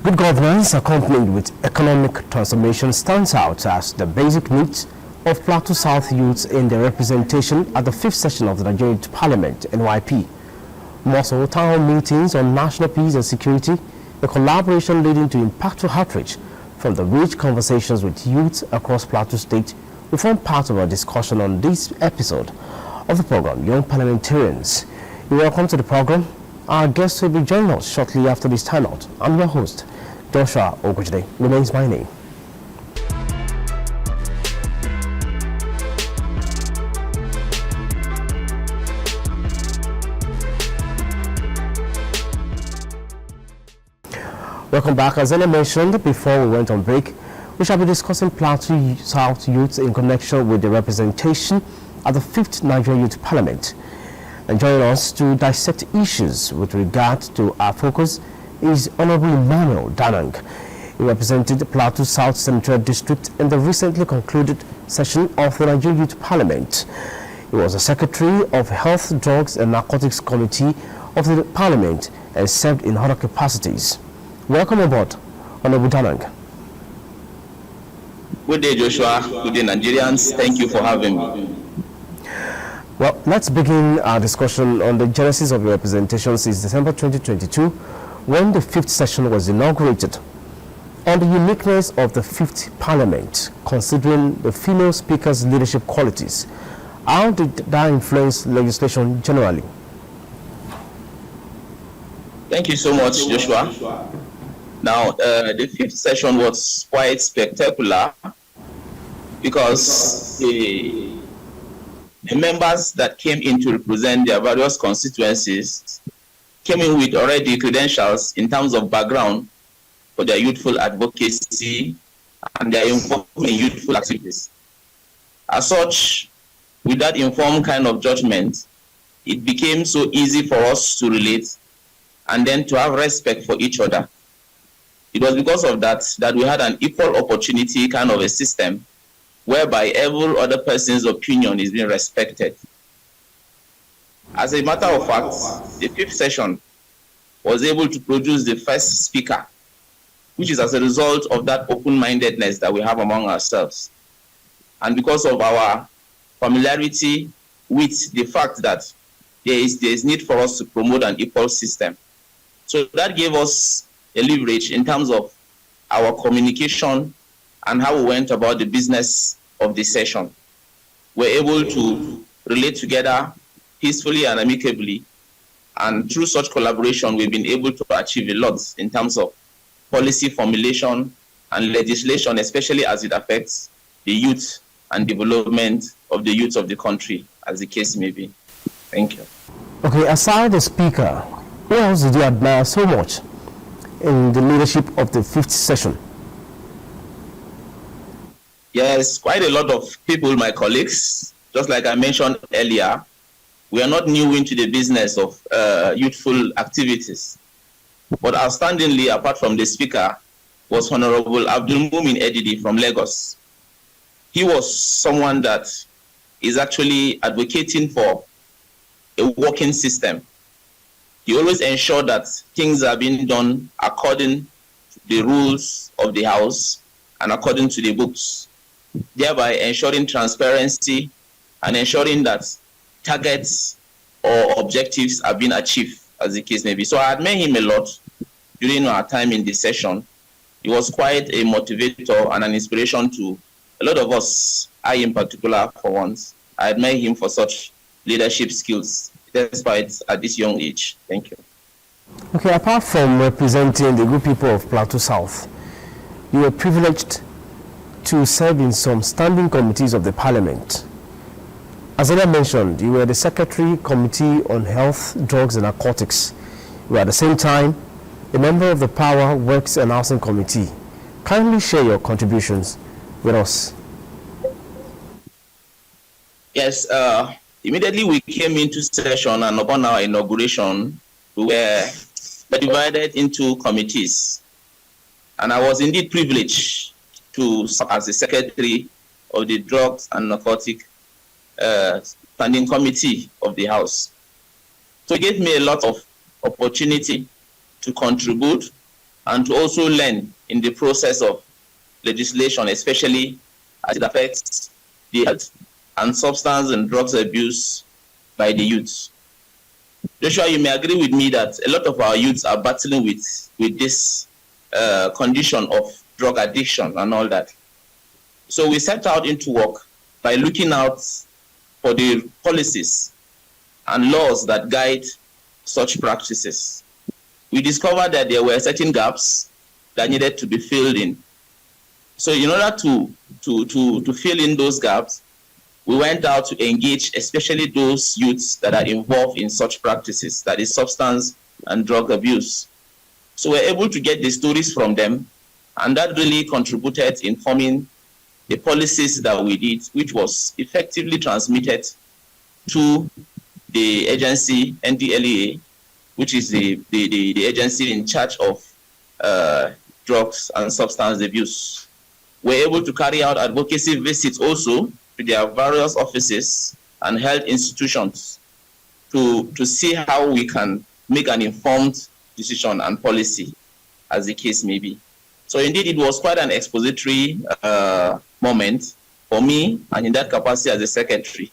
Good governance accompanied with economic transformation stands out as the basic needs of Plateau South youths in their representation at the 5th session of the Nigerian Parliament, NYP. More so, town hall meetings on national peace and security, the collaboration leading to impactful outreach from the rich conversations with youths across Plateau State will form part of our discussion on this episode of the program, Young Parliamentarians. You're welcome to the program. Our guest will be joining us shortly after this timeout. I'm your host, Joshua Ogujde, remains my name. Welcome back. As I mentioned before we went on break, we shall be discussing Plateau South youth in connection with the representation at the 5th Nigerian Youth Parliament. And joining us to dissect issues with regard to our focus is Honorable EMMANUEL DANANG. He represented the Plateau South Senatorial District in the recently concluded session of the Nigerian Youth Parliament. He was the Secretary of Health, Drugs and Narcotics Committee of the Parliament and served in other capacities. Welcome aboard, Honorable DANANG. Good day, Joshua. Good day, Nigerians. Thank you for having me. Well, let's begin our discussion on the genesis of your representation since December 2022, when the 5th session was inaugurated. On the uniqueness of the 5th Parliament, considering the female speaker's leadership qualities, how did that influence legislation generally? Thank you so much, Joshua. Now, the 5th session was quite spectacular because the members that came in to represent their various constituencies came in with already credentials in terms of background for their youthful advocacy and their involvement in youthful activities. As such, with that informed kind of judgment, it became so easy for us to relate and then to have respect for each other. It was because of that we had an equal opportunity kind of a system whereby every other person's opinion is being respected. As a matter of fact, the 5th session was able to produce the first speaker, which is as a result of that open-mindedness that we have among ourselves. And because of our familiarity with the fact that there is need for us to promote an equal system. So that gave us a leverage in terms of our communication and how we went about the business of the session. We're able to relate together peacefully and amicably, and through such collaboration, we've been able to achieve a lot in terms of policy formulation and legislation, especially as it affects the youth and development of the youth of the country, as the case may be. Thank you. Okay, aside the speaker, who else did you admire so much in the leadership of the 5th session? Yes, quite a lot of people, my colleagues. Just like I mentioned earlier, we are not new into the business of youthful activities. But outstandingly, apart from the speaker, was Honorable Abdul Mumin Edidi from Lagos. He was someone that is actually advocating for a working system. He always ensured that things are being done according to the rules of the House and according to the books, thereby ensuring transparency and ensuring that targets or objectives are being achieved, as the case may be. So I admire him a lot during our time in this session. He was quite a motivator and an inspiration to a lot of us, I in particular for once. I admire him for such leadership skills, despite at this young age. Thank you. Okay, apart from representing the good people of Plateau South, you were privileged to serve in some standing committees of the Parliament. As I mentioned, you were the Secretary Committee on Health, Drugs and Narcotics. You were at the same time a member of the Power, Works and Housing Committee. Kindly share your contributions with us. Yes, immediately we came into session, and upon our inauguration, we were divided into committees. And I was indeed privileged to serve as the Secretary of the Drugs and Narcotic Standing Committee of the House. So it gave me a lot of opportunity to contribute and to also learn in the process of legislation, especially as it affects the health and substance and drugs abuse by the youth. Joshua, you may agree with me that a lot of our youths are battling with this condition of drug addiction and all that. So we set out into work by looking out for the policies and laws that guide such practices. We discovered that there were certain gaps that needed to be filled in. So in order to fill in those gaps, we went out to engage especially those youths that are involved in such practices, that is substance and drug abuse. So we're able to get the stories from them, and that really contributed in forming the policies that we did, which was effectively transmitted to the agency, NDLEA, which is the agency in charge of drugs and substance abuse. We're able to carry out advocacy visits also to their various offices and health institutions to see how we can make an informed decision and policy, as the case may be. So indeed, it was quite an expository moment for me, and in that capacity as a secretary,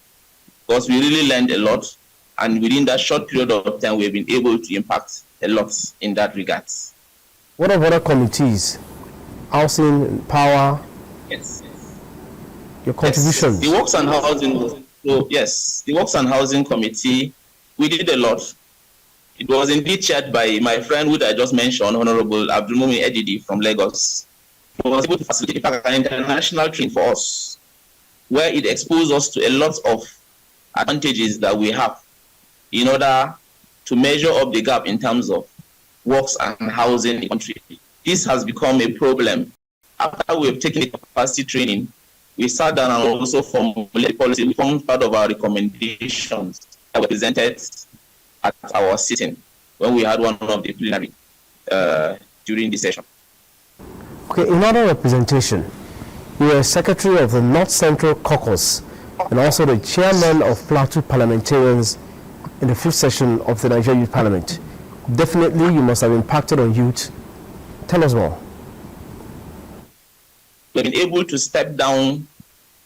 because we really learned a lot, and within that short period of time, we've been able to impact a lot in that regard. What of other committees? Housing, power? Yes. Your contributions? Yes. The Works and Housing, so yes, the Works and Housing Committee, we did a lot. It was indeed chaired by my friend who I just mentioned, Honorable Abdulmumin Edidi from Lagos. It was able to facilitate an international training for us, where it exposed us to a lot of advantages that we have in order to measure up the gap in terms of works and housing in the country. This has become a problem. After we've taken the capacity training, we sat down and also formulated policy. We formed part of our recommendations that were presented at our sitting when we had one of the plenary during the session. Okay, in other representation, you were Secretary of the North Central Caucus and also the Chairman of PLATEAU Parliamentarians in the 5th session of the Nigerian Youth Parliament. Definitely, you must have impacted on youth. Tell us more. We've been able to step down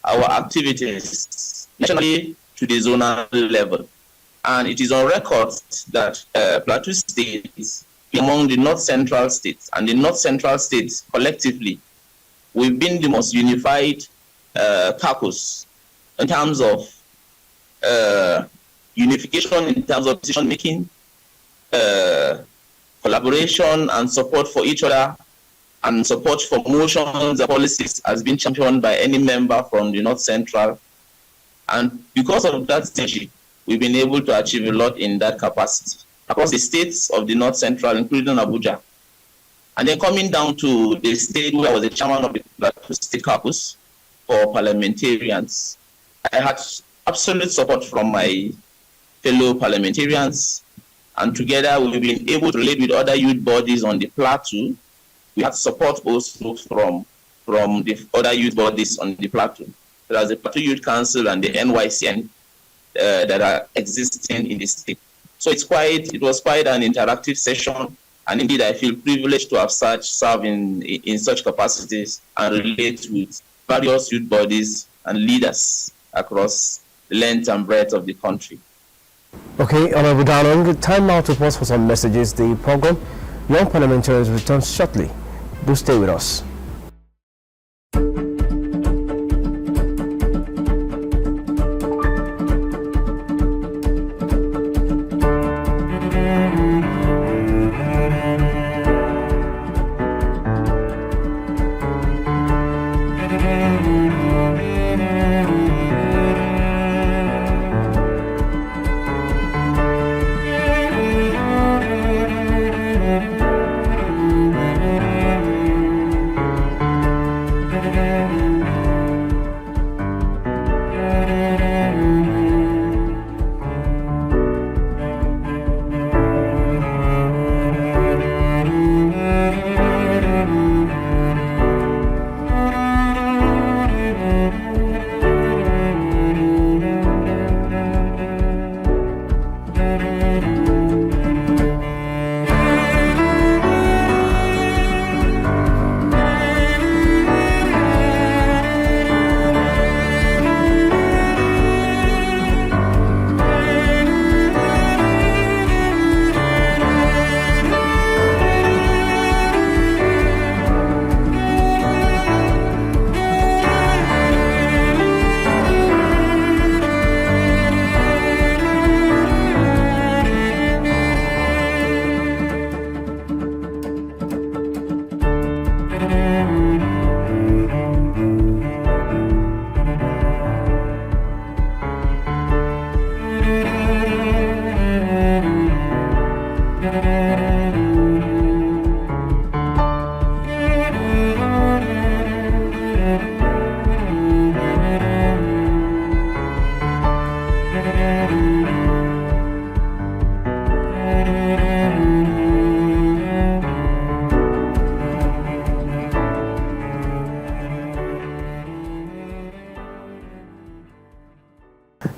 our activities nationally to the zonal level. And it is on record that Plateau State is among the North Central states, and the North Central states collectively, we've been the most unified caucus in terms of unification, in terms of decision making, collaboration and support for each other, and support for motions and policies has been championed by any member from the North Central. And because of that strategy, we've been able to achieve a lot in that capacity across the states of the North Central, including Abuja. And then coming down to the state where I was the chairman of the Plateau State Caucus for parliamentarians, I had absolute support from my fellow parliamentarians, and together we've been able to relate with other youth bodies on the Plateau. We had support also from the other youth bodies on the Plateau. There is the Plateau Youth Council and the NYCN that are existing in the state. So it was quite an interactive session, and indeed I feel privileged to have served in such capacities and relate with various youth bodies and leaders across the length and breadth of the country. Okay, Honorable DANANG, time now to pause for some messages. The program Young Parliamentarians returns shortly. Do stay with us.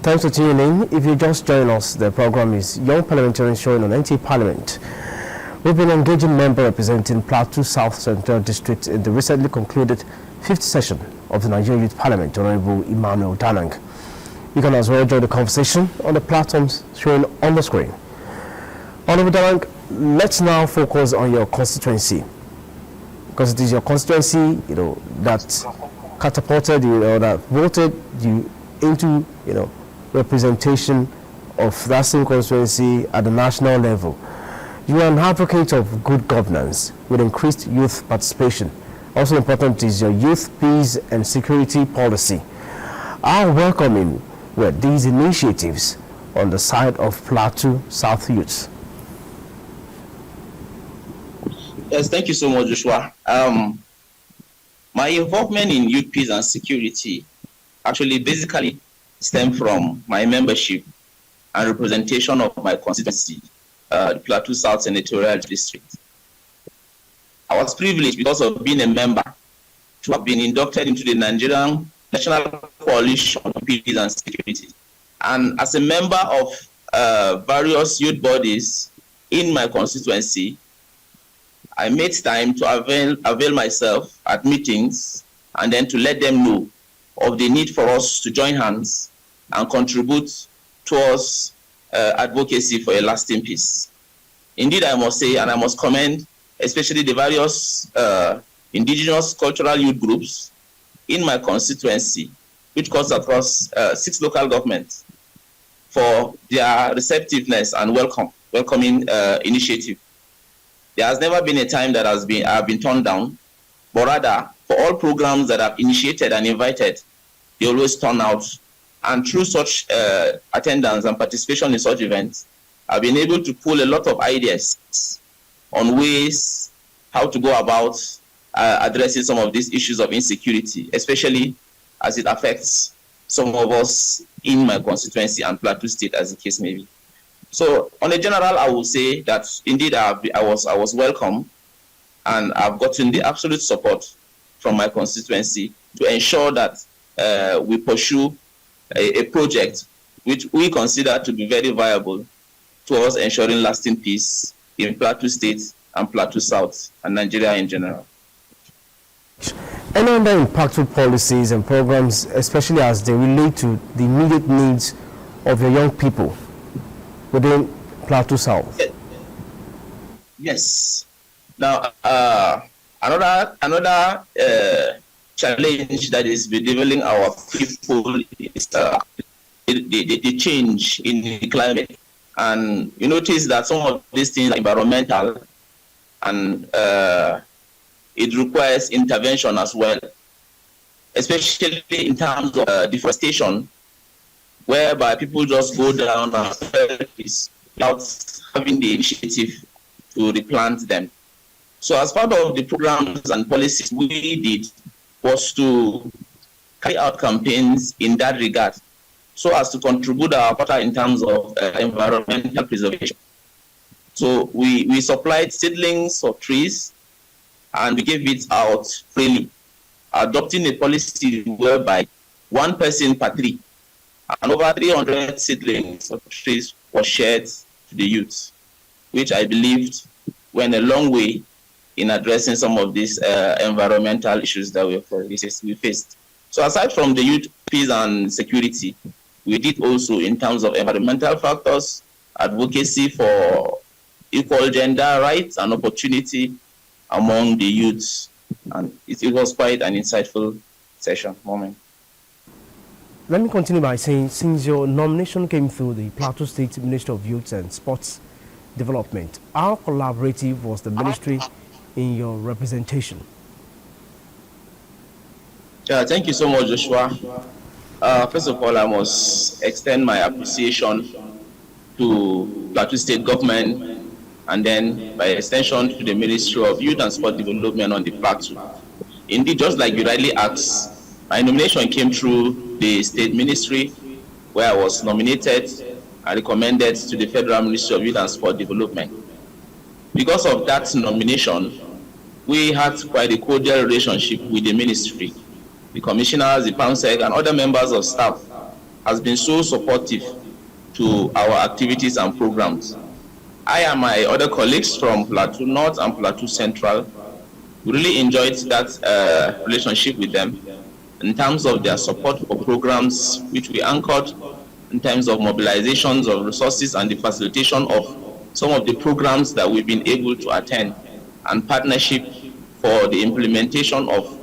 Thanks for tuning in. If you just joined us, the program is Young Parliamentarians showing on NT Parliament. We've been engaging member representing Plateau South Central District in the recently concluded 5th session of the Nigerian Youth Parliament, Honorable EMMANUEL DANANG. You can as well join the conversation on the platforms showing on the screen. Honorable DANANG, let's now focus on your constituency, because it is your constituency, that catapulted that voted you into, representation of that same constituency at the national level. You are an advocate of good governance with increased youth participation. Also important is your youth peace and security policy. How welcoming were these initiatives on the side of Plateau South youths? Yes, thank you so much, Joshua. My involvement in youth peace and security actually basically stemmed from my membership and representation of my constituency, the Plateau South Senatorial District. I was privileged, because of being a member, to have been inducted into the Nigerian National Coalition on Peace and Security. And as a member of various youth bodies in my constituency, I made time to avail myself at meetings and then to let them know of the need for us to join hands and contribute towards advocacy for a lasting peace. Indeed, I must say, and I must commend especially the various indigenous cultural youth groups in my constituency, which cuts across 6 local governments, for their receptiveness and welcoming initiative. There has never been a time that I've been turned down, but rather for all programs that I've initiated and invited, they always turn out. And through such attendance and participation in such events, I've been able to pull a lot of ideas on ways how to go about addressing some of these issues of insecurity, especially as it affects some of us in my constituency and Plateau State, as the case may be. So, on a general, I will say that indeed I was welcome, and I've gotten the absolute support from my constituency to ensure that we pursue a project which we consider to be very viable towards ensuring lasting peace in Plateau State and Plateau South and Nigeria in general. Any other impactful policies and programs, especially as they relate to the immediate needs of your young people within Plateau South? Yes. Now, another challenge that is bedeviling our people is the change in the climate. And you notice that some of these things are environmental, and it requires intervention as well, especially in terms of deforestation, whereby people just go down and without having the initiative to replant them. So as part of the programs and policies we did was to carry out campaigns in that regard, so as to contribute our part in terms of environmental preservation. So we supplied seedlings of trees, and we gave it out freely, adopting a policy whereby 1 person per tree, and over 300 seedlings of trees were shared to the youth, which I believed went a long way in addressing some of these environmental issues that we faced. So aside from the youth peace and security, we did also in terms of environmental factors, advocacy for equal gender rights and opportunity among the youths. And it was quite an insightful moment. Let me continue by saying, since your nomination came through the Plateau State Ministry of Youth and Sports Development, how collaborative was the ministry in your representation? Yeah, thank you so much, Joshua. First of all, I must extend my appreciation to Plateau State government, and then by extension to the Ministry of Youth and Sport Development on the Plateau. Indeed, just like you rightly asked, my nomination came through the State Ministry, where I was nominated and recommended to the Federal Ministry of Youth and Sport Development. Because of that nomination, we had quite a cordial relationship with the ministry. The commissioners, the PAMSEC, and other members of staff has been so supportive to our activities and programs. I and my other colleagues from Plateau North and Plateau Central really enjoyed that relationship with them in terms of their support for programs which we anchored in terms of mobilizations of resources and the facilitation of some of the programs that we've been able to attend, and partnership for the implementation of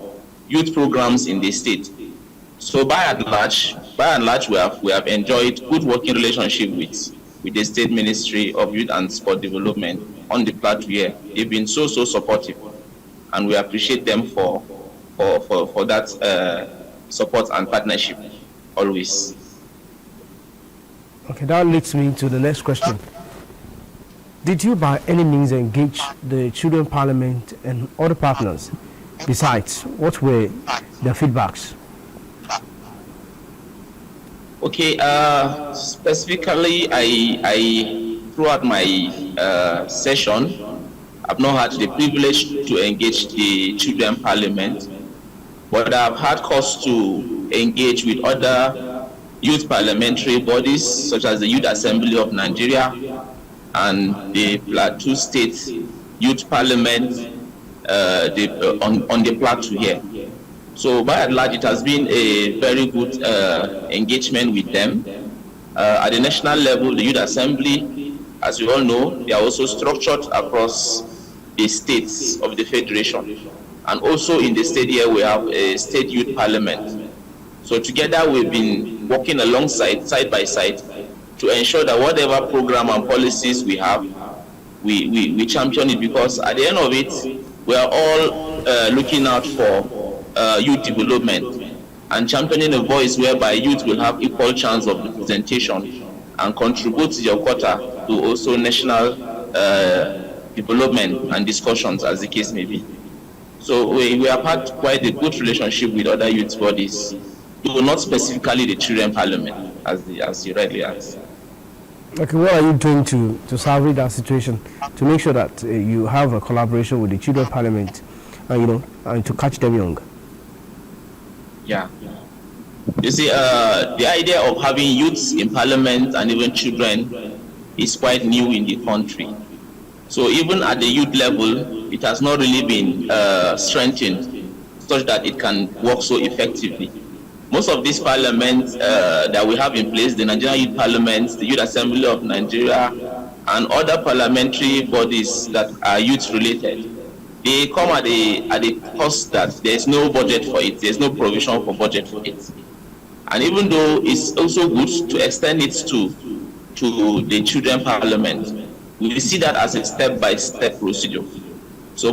youth programs in the state. So by and large, we have enjoyed good working relationship with the State Ministry of Youth and Sport Development on the Plateau here. They've been so supportive, and we appreciate them for that support and partnership always. Okay, that leads me to the next question. Did you by any means engage the Children Parliament and other partners? Besides, what were their feedbacks? Okay, specifically, I throughout my session, I've not had the privilege to engage the Children Parliament, but I've had cause to engage with other youth parliamentary bodies, such as the Youth Assembly of Nigeria and the Plateau State Youth Parliament on the Plateau here. So by and large, it has been a very good engagement with them. At the national level, the Youth Assembly, as you all know, they are also structured across the states of the Federation. And also in the state here, we have a State Youth Parliament. So together we've been working alongside, side by side, to ensure that whatever program and policies we have, we champion it, because at the end of it, we are all looking out for youth development and championing a voice whereby youth will have equal chance of representation and contribute to your quota to also national development and discussions, as the case may be. So we have had quite a good relationship with other youth bodies, though not specifically the Children Parliament, as you rightly asked. Okay, what are you doing to salvage that situation, to make sure that you have a collaboration with the Children Parliament, and to catch them young? Yeah. You see, the idea of having youths in Parliament and even children is quite new in the country. So even at the youth level, it has not really been strengthened such that it can work so effectively. Most of these parliaments that we have in place, the Nigerian Youth Parliament, the Youth Assembly of Nigeria, and other parliamentary bodies that are youth-related, they come at a cost that there is no budget for it, there is no provision for budget for it. And even though it's also good to extend it to the Children Parliament, we see that as a step-by-step procedure. So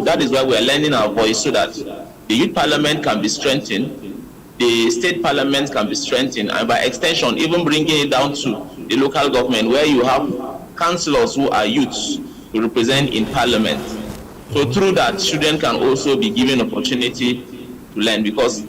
that is why we are lending our voice, so that the Youth Parliament can be strengthened, the state parliament can be strengthened, and by extension, even bringing it down to the local government, where you have councillors who are youths to represent in parliament. So through that, children can also be given opportunity to learn, because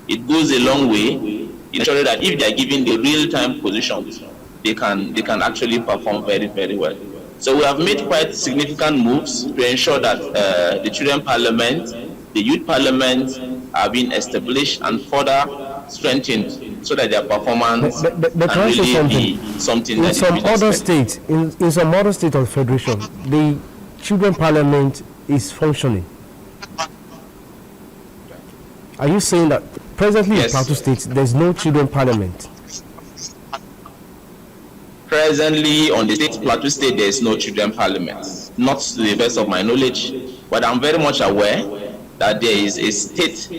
it goes a long way in ensuring that if they are given the real-time positions, they can actually perform very, very well. So we have made quite significant moves to ensure that the Children Parliament, the Youth Parliament, are being established and further strengthened, so that their performance can really be something in some other states, in some other states of the Federation, the Children Parliament is functioning. Are you saying that presently in Plateau State there is no Children Parliament? Presently on the Plateau State there is no Children Parliament, not to the best of my knowledge, but I'm very much aware that there is a state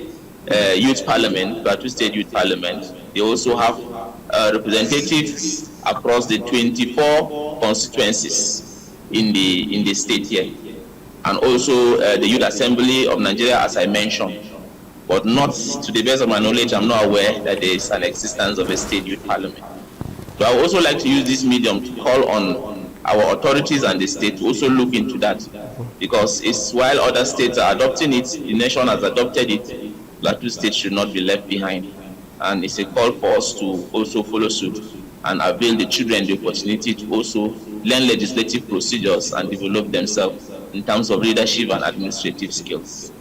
youth parliament, Plateau State Youth Parliament. They also have representatives across the 24 constituencies in the state here, and also the Youth Assembly of Nigeria, as I mentioned. But not to the best of my knowledge, I'm not aware that there is an existence of a state youth parliament. So I would also like to use this medium to call on our authorities and the state to also look into that, because while other states are adopting it, the nation has adopted it, Plateau State should not be left behind. And it's a call for us to also follow suit and avail the children the opportunity to also learn legislative procedures and develop themselves in terms of leadership and administrative skills.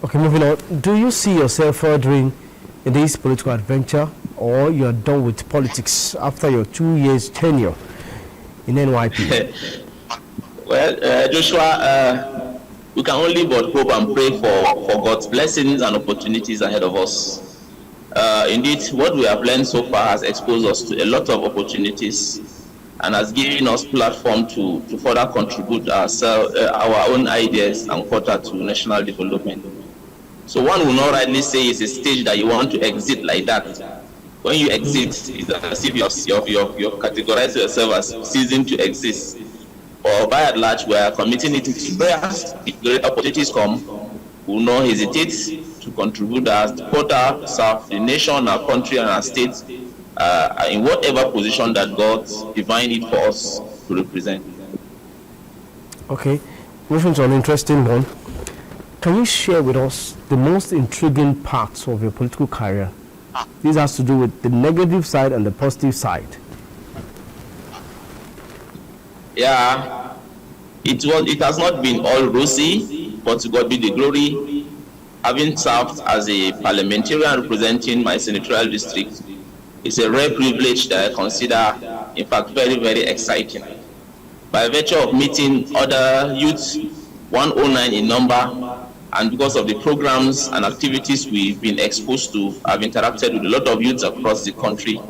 Okay, moving on. Do you see yourself furthering in this political adventure, or you are done with politics after your 2 years tenure in NYP? Well, Joshua, we can only but hope and pray for God's blessings and opportunities ahead of us. Indeed, what we have learned so far has exposed us to a lot of opportunities and has given us platform to further contribute our own ideas and quota to national development. So one will not rightly say it's a stage that you want to exit like that. When you exit, it's as if you've categorized yourself as ceasing to exist. Or by and large, we are committing it to prayers. If great opportunities come, we will not hesitate to contribute as the quota, serve the nation, our country, and our state in whatever position that God divined it for us to represent. Okay, moving to an interesting one. Can you share with us the most intriguing parts of your political career? This has to do with the negative side and the positive side. Yeah, it has not been all rosy, but to God be the glory. Having served as a parliamentarian representing my senatorial district, it's a rare privilege that I consider, in fact, very, very exciting. By virtue of meeting other youths, 109 in number, and because of the programs and activities we've been exposed to, I've interacted with a lot of youths across the country.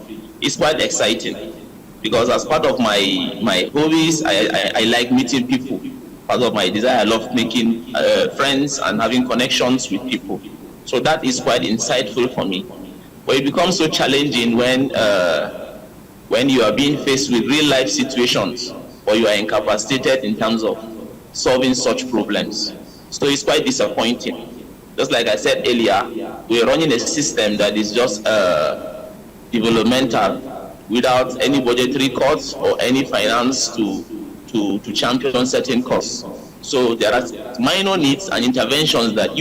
It's quite exciting because as part of my hobbies, I like meeting people. Part of my desire, I love making friends and having connections with people. So that is quite insightful for me. But it becomes so challenging when you are being faced with real life situations or you are incapacitated in terms of solving such problems. So it's quite disappointing. Just like I said earlier, we are running a system that is just developmental without any budgetary cuts or any finance to champion certain costs. So there are minor needs and interventions that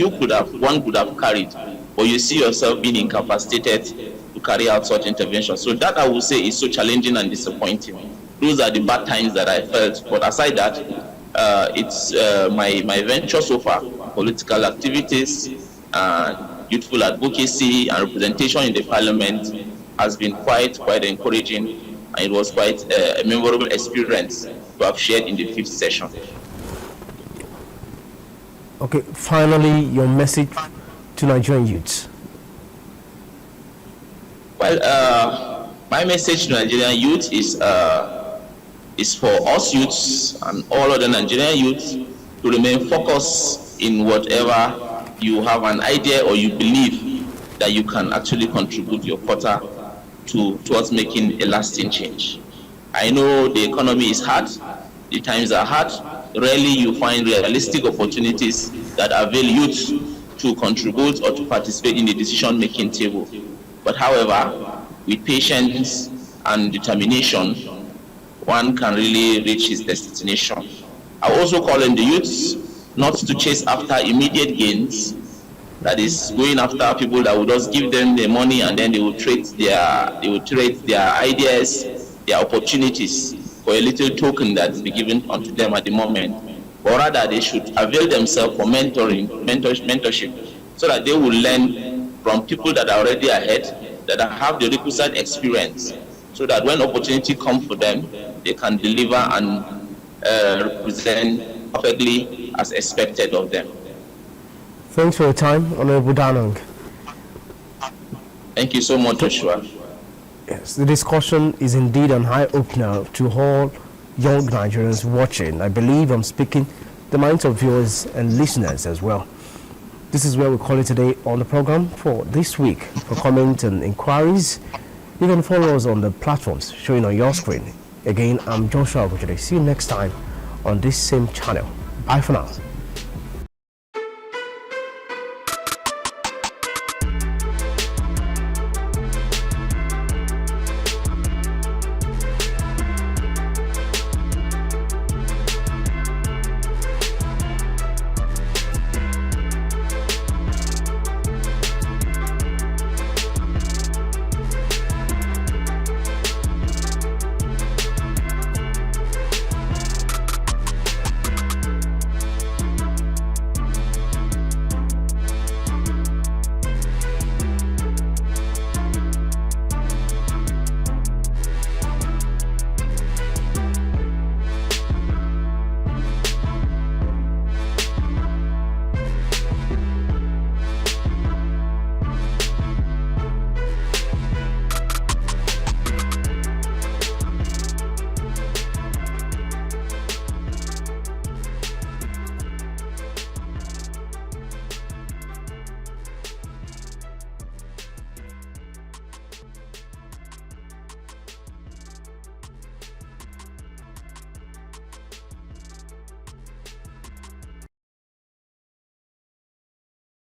one could have carried, but you see yourself being incapacitated to carry out such interventions. So that I would say is so challenging and disappointing. Those are the bad times that I felt. But aside that, it's my venture so far, political activities, youthful advocacy and representation in the parliament has been quite encouraging, and it was quite a memorable experience to have shared in the 5th session. Okay, finally, your message to Nigerian youths. Well, my message to Nigerian youth is for us youths and all other Nigerian youths to remain focused in whatever you have an idea or you believe that you can actually contribute your quota towards making a lasting change. I know the economy is hard, the times are hard. Rarely you find realistic opportunities that avail youth to contribute or to participate in the decision-making table. But however, with patience and determination, one can really reach his destination. I also call on the youths not to chase after immediate gains, that is going after people that will just give them the money and then they will trade their ideas, their opportunities for a little token that is given unto them at the moment. But rather they should avail themselves for mentorship, so that they will learn from people that are already ahead, that have the requisite experience, so that when opportunity comes for them, they can deliver and represent perfectly as expected of them. Thanks for your time, Honorable Danang. Thank you so much, Joshua. Yes, the discussion is indeed an eye-opener to all young Nigerians watching. I believe I'm speaking the minds of viewers and listeners as well. This is where we call it today on the program for this week. For comments and inquiries, you can follow us on the platforms showing on your screen. Again, I'm Joshua Abuja. See you next time on this same channel. Bye for now.